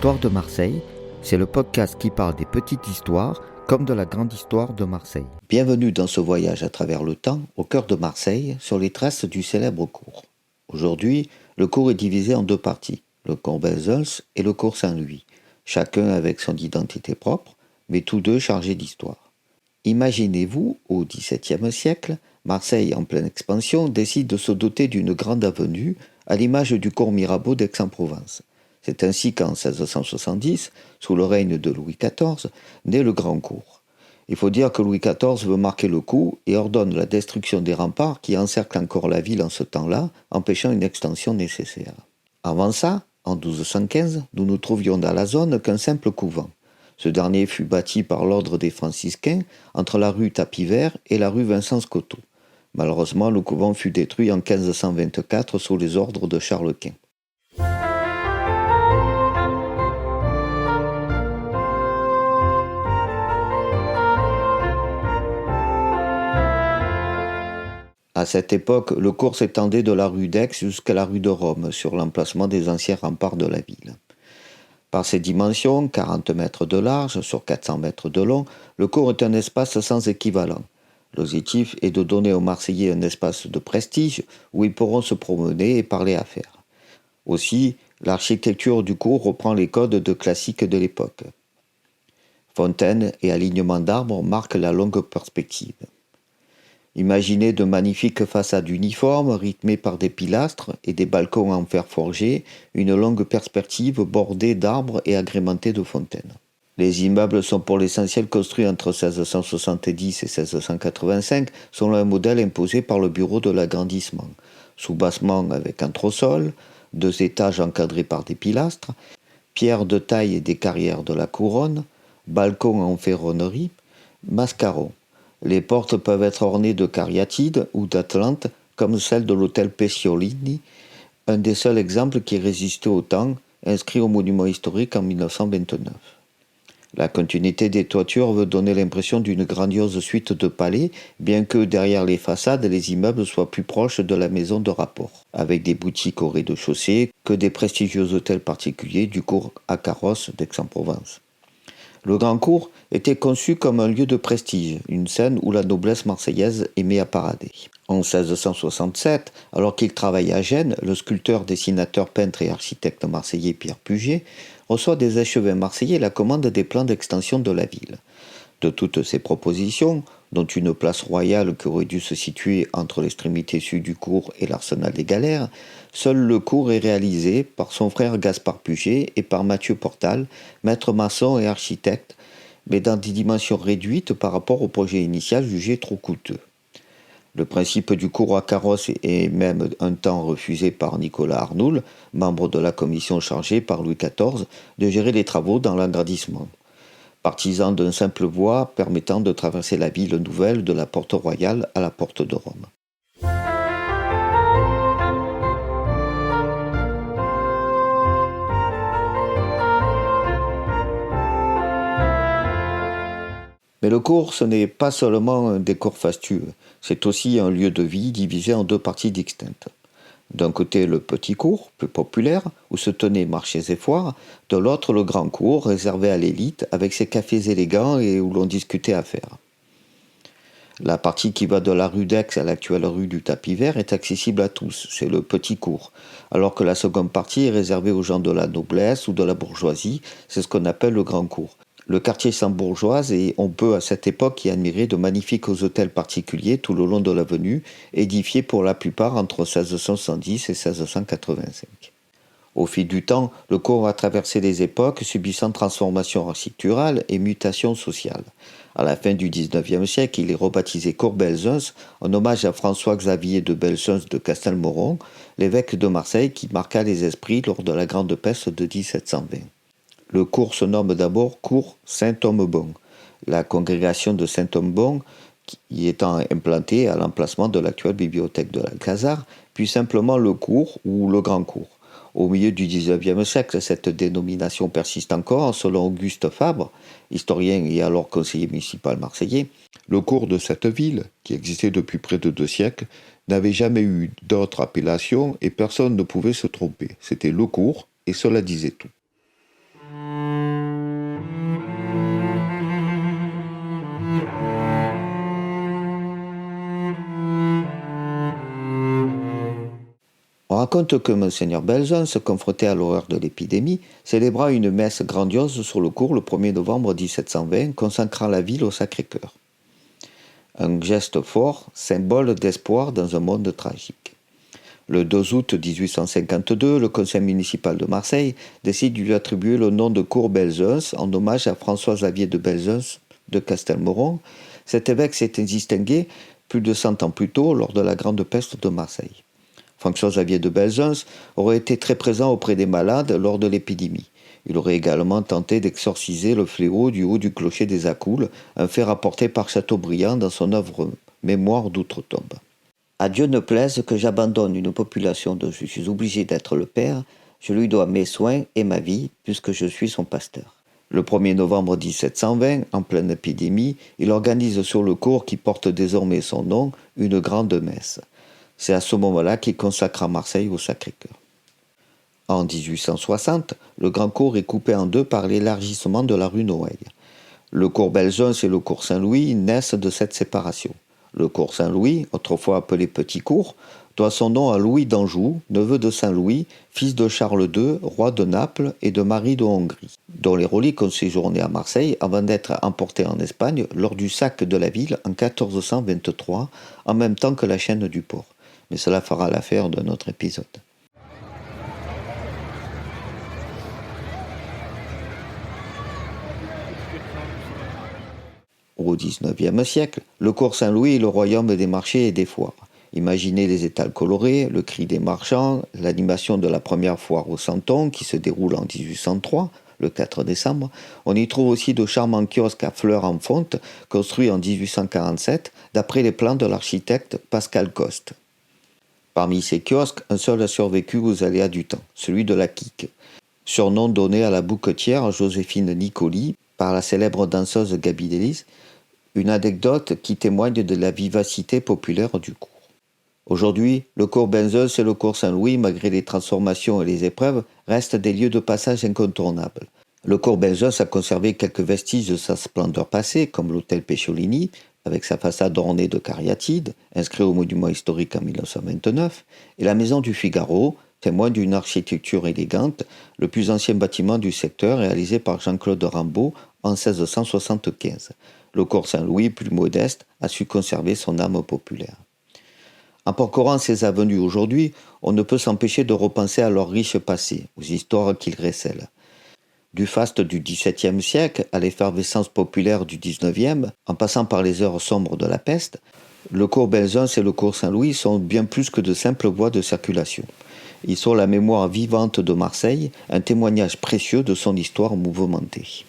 Histoire de Marseille, c'est le podcast qui parle des petites histoires comme de la grande histoire de Marseille. Bienvenue dans ce voyage à travers le temps, au cœur de Marseille, sur les traces du célèbre cours. Aujourd'hui, le cours est divisé en deux parties, le cours Belzunce et le cours Saint-Louis, chacun avec son identité propre, mais tous deux chargés d'histoire. Imaginez-vous, au XVIIe siècle, Marseille, en pleine expansion, décide de se doter d'une grande avenue, à l'image du cours Mirabeau d'Aix-en-Provence. C'est ainsi qu'en 1670, sous le règne de Louis XIV, naît le Grand Cours. Il faut dire que Louis XIV veut marquer le coup et ordonne la destruction des remparts qui encerclent encore la ville en ce temps-là, empêchant une extension nécessaire. Avant ça, en 1215, nous ne trouvions dans la zone qu'un simple couvent. Ce dernier fut bâti par l'ordre des franciscains entre la rue Tapis-Vert et la rue Vincent-Scotto. Malheureusement, le couvent fut détruit en 1524 sous les ordres de Charles Quint. À cette époque, le cours s'étendait de la rue d'Aix jusqu'à la rue de Rome, sur l'emplacement des anciens remparts de la ville. Par ses dimensions, 40 mètres de large sur 400 mètres de long, le cours est un espace sans équivalent. L'objectif est de donner aux Marseillais un espace de prestige où ils pourront se promener et parler affaires. Aussi, l'architecture du cours reprend les codes de classiques de l'époque. Fontaines et alignements d'arbres marquent la longue perspective. Imaginez de magnifiques façades uniformes rythmées par des pilastres et des balcons en fer forgé, une longue perspective bordée d'arbres et agrémentée de fontaines. Les immeubles sont pour l'essentiel construits entre 1670 et 1685 selon un modèle imposé par le bureau de l'agrandissement. Soubassement avec entresol, 2 étages encadrés par des pilastres, pierres de taille et des carrières de la couronne, balcons en ferronnerie, mascarons. Les portes peuvent être ornées de cariatides ou d'atlantes, comme celle de l'hôtel Pesciolini, un des seuls exemples qui résistait au temps, inscrit au monument historique en 1929. La continuité des toitures veut donner l'impression d'une grandiose suite de palais, bien que derrière les façades, les immeubles soient plus proches de la maison de rapport, avec des boutiques au rez-de-chaussée que des prestigieux hôtels particuliers du cours à carrosse d'Aix-en-Provence. Le Grand Cours était conçu comme un lieu de prestige, une scène où la noblesse marseillaise aimait à parader. En 1667, alors qu'il travaille à Gênes, le sculpteur, dessinateur, peintre et architecte marseillais Pierre Puget reçoit des échevins marseillais la commande des plans d'extension de la ville. De toutes ces propositions, dont une place royale qui aurait dû se situer entre l'extrémité sud du cours et l'arsenal des galères, seul le cours est réalisé par son frère Gaspard Puget et par Mathieu Portal, maître maçon et architecte, mais dans des dimensions réduites par rapport au projet initial jugé trop coûteux. Le principe du cours à carrosse est même un temps refusé par Nicolas Arnoul, membre de la commission chargée par Louis XIV de gérer les travaux dans l'agrandissement. Partisan d'un simple voie permettant de traverser la ville nouvelle de la Porte Royale à la Porte de Rome. Mais le cours, ce n'est pas seulement un décor fastueux, c'est aussi un lieu de vie divisé en deux parties distinctes. D'un côté, le petit cours, plus populaire, où se tenaient marchés et foires, de l'autre, le grand cours, réservé à l'élite, avec ses cafés élégants et où l'on discutait affaires. La partie qui va de la rue d'Aix à l'actuelle rue du Tapis-Vert est accessible à tous, c'est le petit cours, alors que la seconde partie est réservée aux gens de la noblesse ou de la bourgeoisie, c'est ce qu'on appelle le grand cours. Le quartier Saint-Bourgeoise et on peut à cette époque y admirer de magnifiques hôtels particuliers tout le long de l'avenue, édifiés pour la plupart entre 1670 et 1685. Au fil du temps, le cours a traversé les époques, subissant transformations architecturales et mutations sociales. À la fin du XIXe siècle, il est rebaptisé cours Belzunce, en hommage à François-Xavier de Belzunce de Castelmoron, l'évêque de Marseille qui marqua les esprits lors de la grande peste de 1720. Le cours se nomme d'abord cours Saint-Homme-Bon, la congrégation de Saint-Homme-Bon y étant implantée à l'emplacement de l'actuelle bibliothèque de l'Alcazar, puis simplement le cours ou le grand cours. Au milieu du XIXe siècle, cette dénomination persiste encore, selon Auguste Fabre, historien et alors conseiller municipal marseillais. Le cours de cette ville, qui existait depuis près de 2 siècles, n'avait jamais eu d'autre appellation et personne ne pouvait se tromper. C'était le cours et cela disait tout. raconte que Monseigneur Belzunce, confronté à l'horreur de l'épidémie, célébra une messe grandiose sur le cours le 1er novembre 1720, consacrant la ville au Sacré-Cœur. Un geste fort, symbole d'espoir dans un monde tragique. Le 2 août 1852, le conseil municipal de Marseille décide de lui attribuer le nom de cour Belzunce en hommage à François-Xavier de Belzunce de Castelmoron. Cet évêque s'était distingué plus de 100 ans plus tôt lors de la Grande Peste de Marseille. François-Xavier de Belzunce aurait été très présent auprès des malades lors de l'épidémie. Il aurait également tenté d'exorciser le fléau du haut du clocher des Accoules, un fait rapporté par Chateaubriand dans son œuvre Mémoire d'outre-tombe. À Dieu ne plaise que j'abandonne une population dont je suis obligé d'être le père, je lui dois mes soins et ma vie, puisque je suis son pasteur. Le 1er novembre 1720, en pleine épidémie, il organise sur le cours qui porte désormais son nom une grande messe. C'est à ce moment-là qu'il consacre Marseille au Sacré-Cœur. En 1860, le grand cours est coupé en deux par l'élargissement de la rue Noailles. Le cours Belzunce et le cours Saint-Louis naissent de cette séparation. Le cours Saint-Louis, autrefois appelé Petit Cours, doit son nom à Louis d'Anjou, neveu de Saint-Louis, fils de Charles II, roi de Naples et de Marie de Hongrie, dont les reliques ont séjourné à Marseille avant d'être emportées en Espagne lors du sac de la ville en 1423, en même temps que la chaîne du port. Mais cela fera l'affaire de notre épisode. Au XIXe siècle, le cours Saint-Louis est le royaume des marchés et des foires. Imaginez les étals colorés, le cri des marchands, l'animation de la première foire au Santon qui se déroule en 1803, le 4 décembre. On y trouve aussi de charmants kiosques à fleurs en fonte, construits en 1847 d'après les plans de l'architecte Pascal Coste. Parmi ces kiosques, un seul a survécu aux aléas du temps, celui de la Quique, surnom donné à la bouquetière Joséphine Nicoli par la célèbre danseuse Gaby Delis, une anecdote qui témoigne de la vivacité populaire du cours. Aujourd'hui, le cours Belzunce et le cours Saint-Louis, malgré les transformations et les épreuves, restent des lieux de passage incontournables. Le cours Belzunce a conservé quelques vestiges de sa splendeur passée, comme l'hôtel Pesciolini, avec sa façade ornée de cariatides, inscrit au monument historique en 1929, et la maison du Figaro, témoin d'une architecture élégante, le plus ancien bâtiment du secteur réalisé par Jean-Claude Rambaud en 1675. Le cours Saint-Louis, plus modeste, a su conserver son âme populaire. En parcourant ces avenues aujourd'hui, on ne peut s'empêcher de repenser à leur riche passé, aux histoires qu'ils recèlent. Du faste du XVIIe siècle à l'effervescence populaire du XIXe, en passant par les heures sombres de la peste, le cours Belzunce et le cours Saint-Louis sont bien plus que de simples voies de circulation. Ils sont la mémoire vivante de Marseille, un témoignage précieux de son histoire mouvementée.